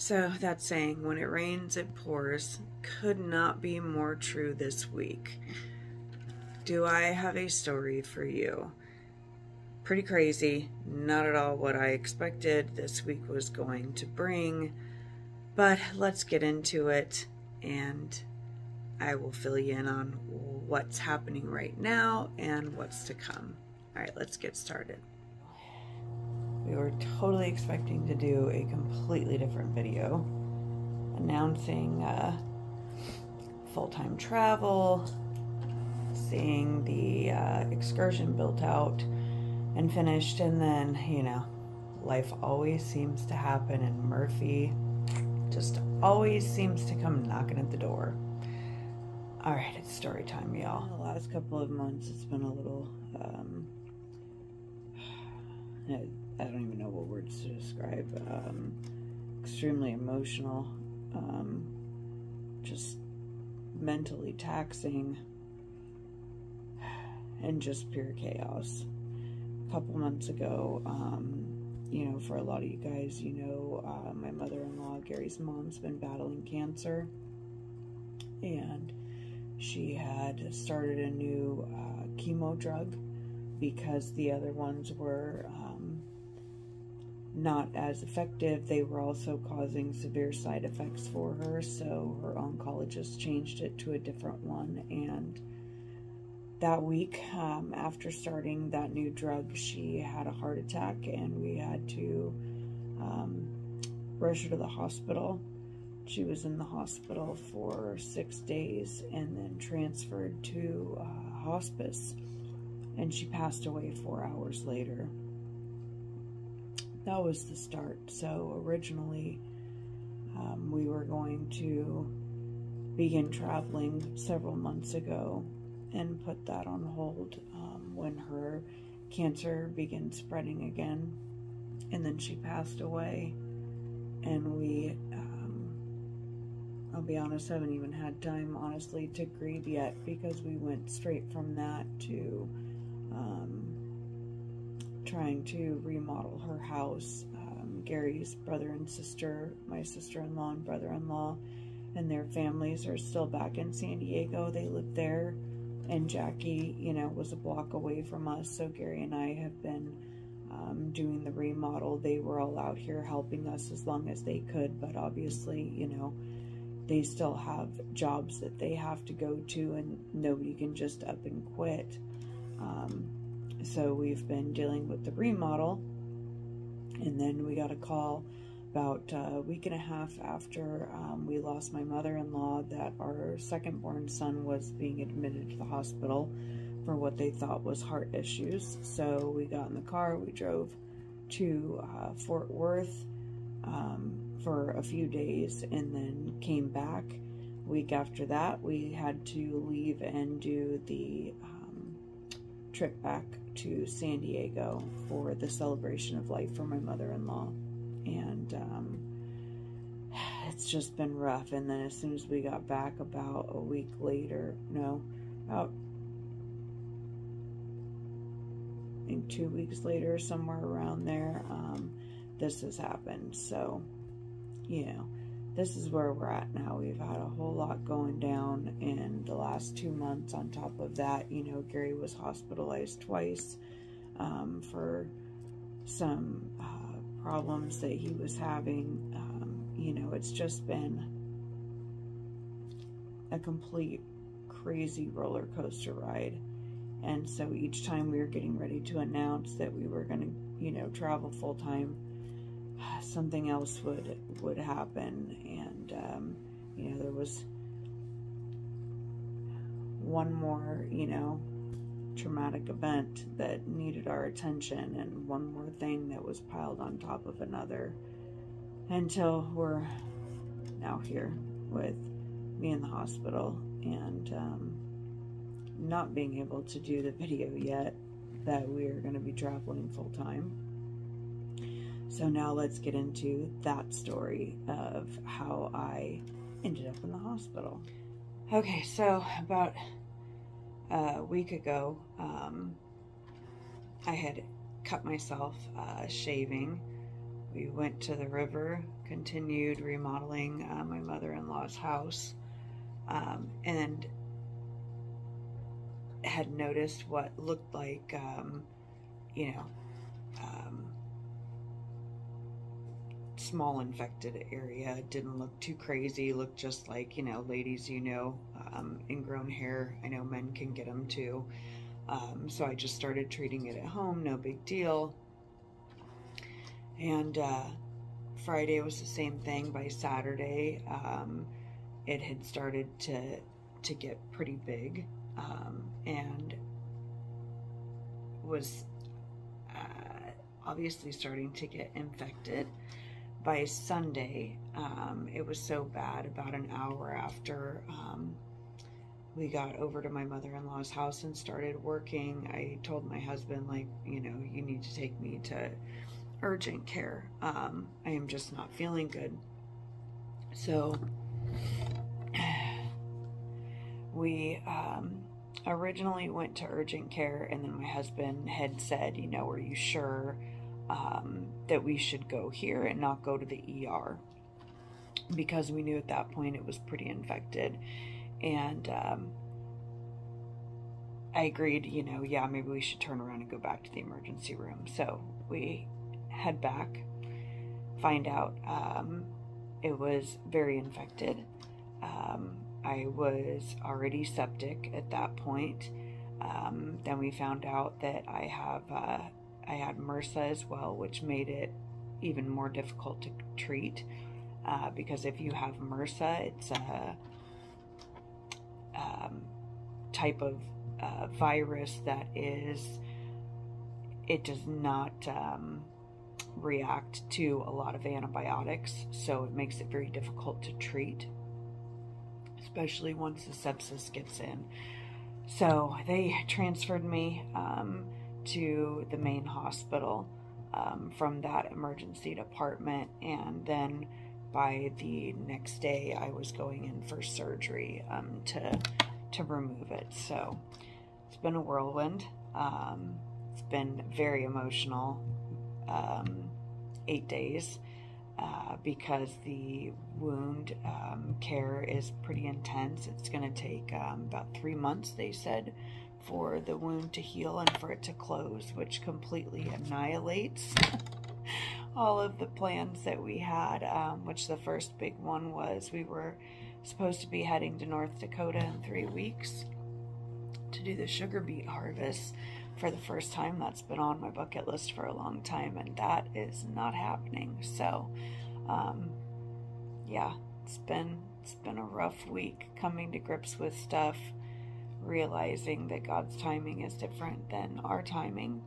So that saying, when it rains, it pours, could not be more true this week. Do I have a story for you? Pretty crazy, not at all what I expected this week was going to bring, but let's get into it and I will fill you in on what's happening right now and what's to come. All right, let's get started. We were totally expecting to do a completely different video announcing full-time travel, seeing the excursion built out and finished, and then, you know, life always seems to happen and Murphy just always seems to come knocking at the door. All right, it's story time, y'all. The last couple of months, it's been a little, I don't even know what words to describe, extremely emotional, just mentally taxing, and just pure chaos. A couple months ago, you know, for a lot of you guys, you know, my mother-in-law, Gary's mom's been battling cancer, and she had started a new chemo drug because the other ones were not as effective. They were also causing severe side effects for her, so her oncologist changed it to a different one. And that week, after starting that new drug, she had a heart attack, and we had to rush her to the hospital. She was in the hospital for 6 days and then transferred to hospice, and she passed away 4 hours later. That was the start. So originally, we were going to begin traveling several months ago and put that on hold when her cancer began spreading again, and then she passed away, and we I'll be honest, I haven't even had time honestly to grieve yet, because we went straight from that to trying to remodel her house. Gary's brother and sister, my sister-in-law and brother-in-law, and their families are still back in San Diego. They live there, and Jackie, you know, was a block away from us, so Gary and I have been doing the remodel. They were all out here helping us as long as they could, but obviously, you know, they still have jobs that they have to go to, and nobody can just up and quit. So we've been dealing with the remodel, and then we got a call about a week and a half after we lost my mother-in-law that our second-born son was being admitted to the hospital for what they thought was heart issues. So we got in the car, we drove to Fort Worth for a few days, and then came back. A week after that, we had to leave and do the trip back to San Diego for the celebration of life for my mother-in-law. And it's just been rough. And then as soon as we got back, about a week later, no, about I think 2 weeks later, somewhere around there, this has happened. So, you know, this is where we're at now. We've had a whole lot going down in the last 2 months. On top of that, you know, Gary was hospitalized twice for some problems that he was having. You know, it's just been a complete crazy roller coaster ride. And so each time we were getting ready to announce that we were going to, you know, travel full time, something else would happen. And you know, there was one more, you know, traumatic event that needed our attention, and one more thing that was piled on top of another, until we're now here with me in the hospital, and not being able to do the video yet that we are going to be traveling full time. So now let's get into that story of how I ended up in the hospital. Okay, so about a week ago, I had cut myself shaving we went to the river, continued remodeling my mother-in-law's house, and had noticed what looked like, you know, small infected area. It didn't look too crazy. It looked just like, you know, ladies, you know, ingrown hair. I know men can get them too. So I just started treating it at home, no big deal. And Friday was the same thing. By Saturday, it had started to get pretty big, and was obviously starting to get infected. By Sunday, it was so bad, about an hour after we got over to my mother-in-law's house and started working, I told my husband, like, you know, you need to take me to urgent care. I am just not feeling good. So we originally went to urgent care, and then my husband had said, you know, are you sure that we should go here and not go to the ER? Because we knew at that point it was pretty infected. And I agreed, you know, yeah, maybe we should turn around and go back to the emergency room. So we head back, find out it was very infected. I was already septic at that point. Then we found out that I had MRSA as well, which made it even more difficult to treat, because if you have MRSA, it's a type of virus that it does not react to a lot of antibiotics, so it makes it very difficult to treat, especially once the sepsis gets in. So they transferred me to the main hospital from that emergency department, and then by the next day I was going in for surgery to remove it. So it's been a whirlwind. It's been very emotional 8 days because the wound care is pretty intense. It's going to take about 3 months, they said, for the wound to heal and for it to close, which completely annihilates all of the plans that we had, which the first big one was we were supposed to be heading to North Dakota in 3 weeks to do the sugar beet harvest for the first time. That's been on my bucket list for a long time, and that is not happening. So yeah, it's been a rough week coming to grips with stuff, realizing that God's timing is different than our timing,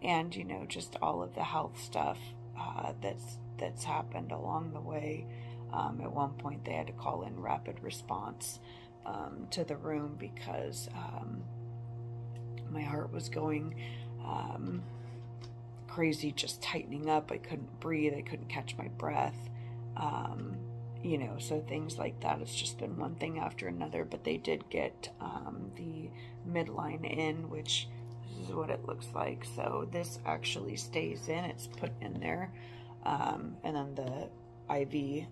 and you know, just all of the health stuff that's happened along the way. At one point they had to call in rapid response to the room because my heart was going crazy, just tightening up. I couldn't breathe. I couldn't catch my breath. You know, so things like that. It's just been one thing after another. But they did get the midline in, which is what it looks like. So this actually stays in. It's put in there. And then the IV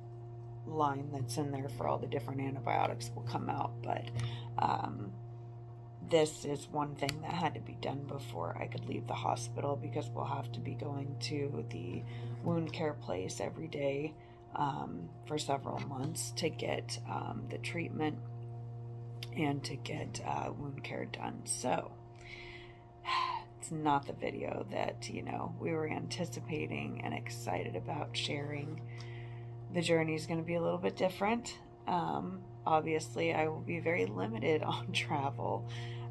line that's in there for all the different antibiotics will come out. But this is one thing that had to be done before I could leave the hospital, because we'll have to be going to the wound care place every day for several months to get the treatment and to get wound care done. So it's not the video that, you know, we were anticipating and excited about sharing. The journey is going to be a little bit different. Obviously, I will be very limited on travel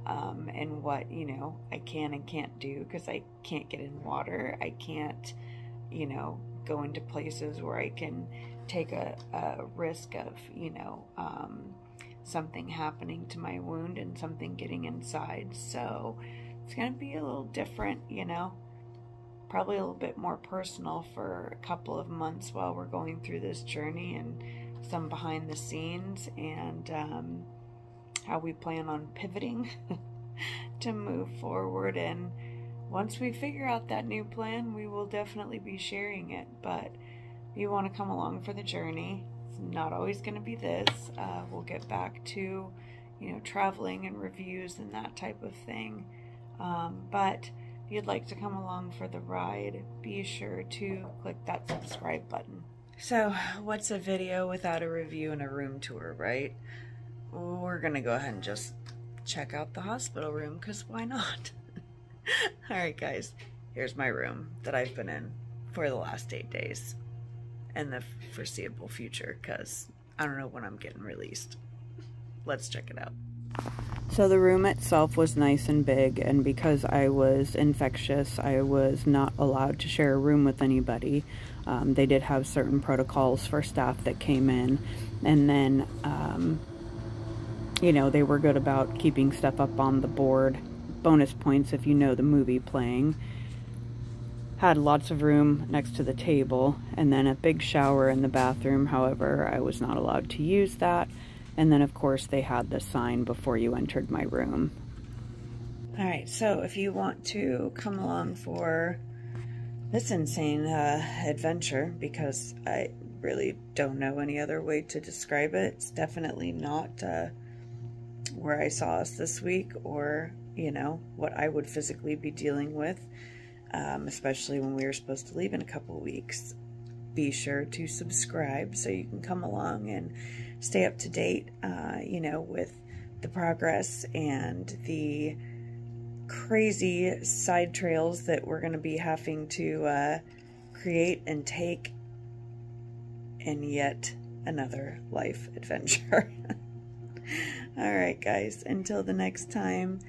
and what, you know, I can and can't do, because I can't get in water. I can't, you know, go into places where I can take a risk of, you know, something happening to my wound and something getting inside. So it's going to be a little different, you know, probably a little bit more personal for a couple of months while we're going through this journey, and some behind the scenes, and how we plan on pivoting to move forward and once we figure out that new plan, we will definitely be sharing it. But if you want to come along for the journey, it's not always going to be this. We'll get back to, you know, traveling and reviews and that type of thing. But if you'd like to come along for the ride, be sure to click that subscribe button. So, what's a video without a review and a room tour, right? We're gonna go ahead and just check out the hospital room, because why not? Alright guys, here's my room that I've been in for the last 8 days and the foreseeable future, because I don't know when I'm getting released. Let's check it out. So the room itself was nice and big, and because I was infectious, I was not allowed to share a room with anybody. They did have certain protocols for staff that came in, and then you know, they were good about keeping stuff up on the board. Bonus points if you know the movie playing. Had lots of room next to the table, and then a big shower in the bathroom. However, I was not allowed to use that. And then, of course, they had the sign before you entered my room. Alright, so if you want to come along for this insane adventure, because I really don't know any other way to describe it. It's definitely not where I saw us this week, or, you know, what I would physically be dealing with, especially when we were supposed to leave in a couple weeks. Be sure to subscribe so you can come along and stay up to date, you know, with the progress and the crazy side trails that we're going to be having to create and take in yet another life adventure. Alright guys, until the next time,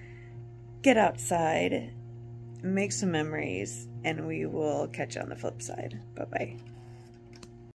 get outside, make some memories, and we will catch you on the flip side. Bye-bye.